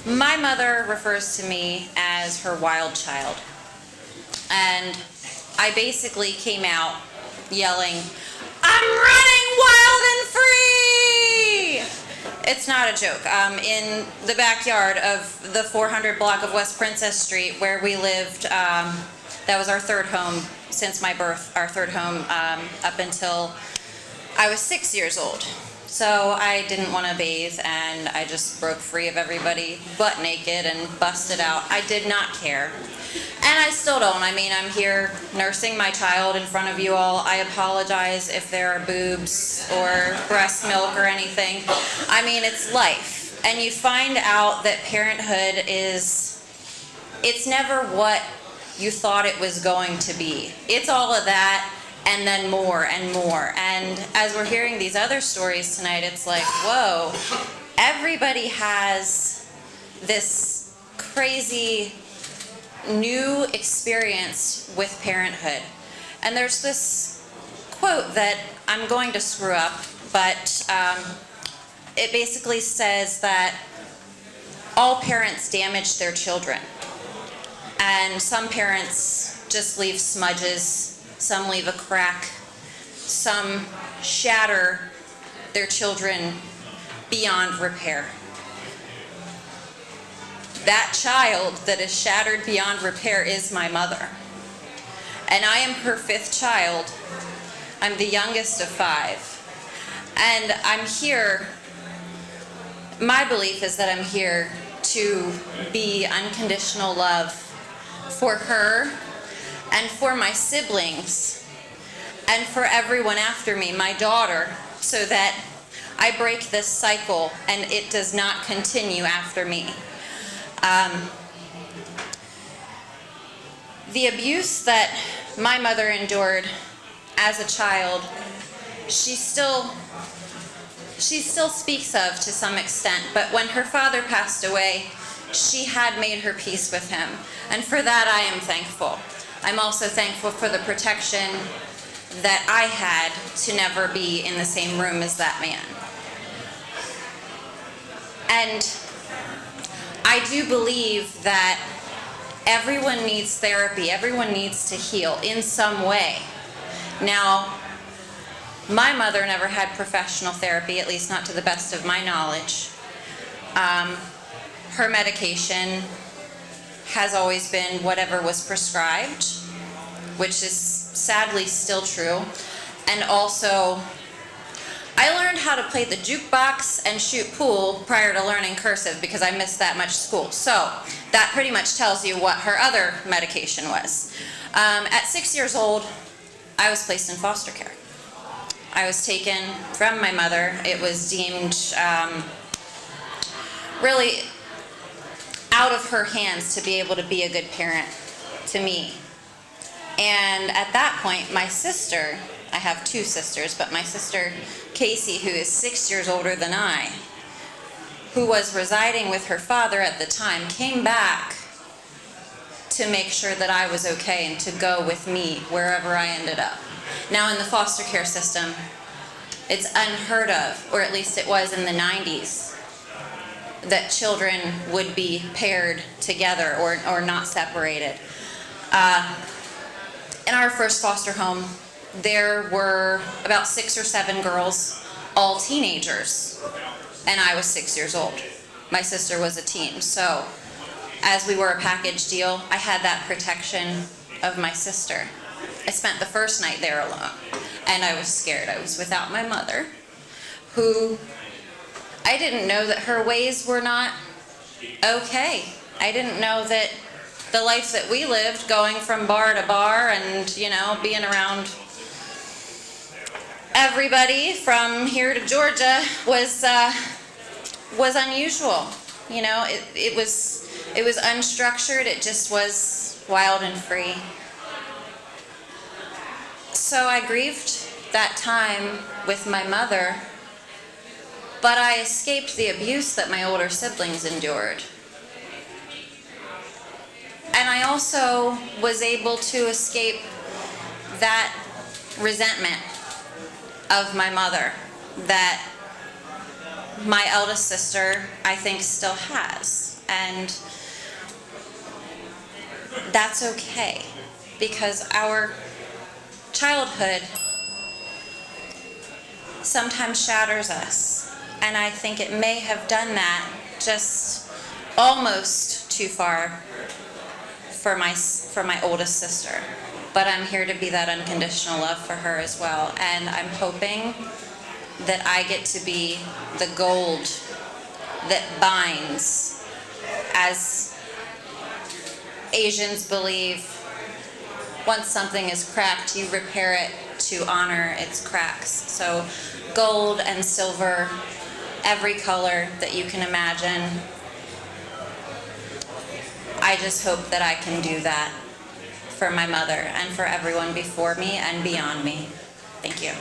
My mother refers to me as her wild child. And I basically came out yelling, "I'm running wild and free!" It's not a joke. In the backyard of the 400 block of West Princess Street where we lived, that was our third home since my birth, our third home up until I was 6 years old. So I didn't want to bathe, and I just broke free of everybody butt naked and busted out. I did not care. And I still don't. I mean, I'm here nursing my child in front of you all. I apologize if there are boobs or breast milk or anything. I mean, it's life. And you find out that parenthood it's never what you thought it was going to be. It's all of that and then more and more. And as we're hearing these other stories tonight, it's like, whoa, everybody has this crazy new experience with parenthood. And there's this quote that I'm going to screw up, but it basically says that all parents damage their children. And some parents just leave smudges, some leave a crack, some shatter their children beyond repair. That child that is shattered beyond repair is my mother. And I am her fifth child. I'm the youngest of 5. And I'm here, my belief is that I'm here to be unconditional love for her and for my siblings and for everyone after me, my daughter, so that I break this cycle and it does not continue after me. The abuse that my mother endured as a child, she still speaks of to some extent, but when her father passed away, she had made her peace with him, and for that I am thankful. I'm also thankful for the protection that I had to never be in the same room as that man. And I do believe that everyone needs therapy, everyone needs to heal in some way. Now, my mother never had professional therapy, at least not to the best of my knowledge. Her medication has always been whatever was prescribed, which is sadly still true. And also, I learned how to play the jukebox and shoot pool prior to learning cursive because I missed that much school. So that pretty much tells you what her other medication was. At 6 years old, I was placed in foster care. I was taken from my mother. It was deemed really out of her hands to be able to be a good parent to me. And at that point, my sister, I have 2 sisters, but my sister Casey, who is 6 years older than I, who was residing with her father at the time, came back to make sure that I was okay and to go with me wherever I ended up. Now in the foster care system, it's unheard of, or at least it was in the 90s, that children would be paired together or not separated. In our first foster home, there were about 6 or 7 girls, all teenagers, and I was 6 years old. My sister was a teen, so as we were a package deal, I had that protection of my sister. I spent the first night there alone, and I was scared. I was without my mother, who I didn't know that her ways were not okay. I didn't know that the life that we lived, going from bar to bar and, being around everybody from here to Georgia was unusual. It was unstructured. It just was wild and free. So I grieved that time with my mother, but I escaped the abuse that my older siblings endured. And I also was able to escape that resentment of my mother that my eldest sister, I think, still has. And that's okay, because our childhood sometimes shatters us. And I think it may have done that just almost too far for my oldest sister. But I'm here to be that unconditional love for her as well. And I'm hoping that I get to be the gold that binds, as Asians believe, once something is cracked, you repair it to honor its cracks. So gold and silver, every color that you can imagine. I just hope that I can do that for my mother and for everyone before me and beyond me. Thank you.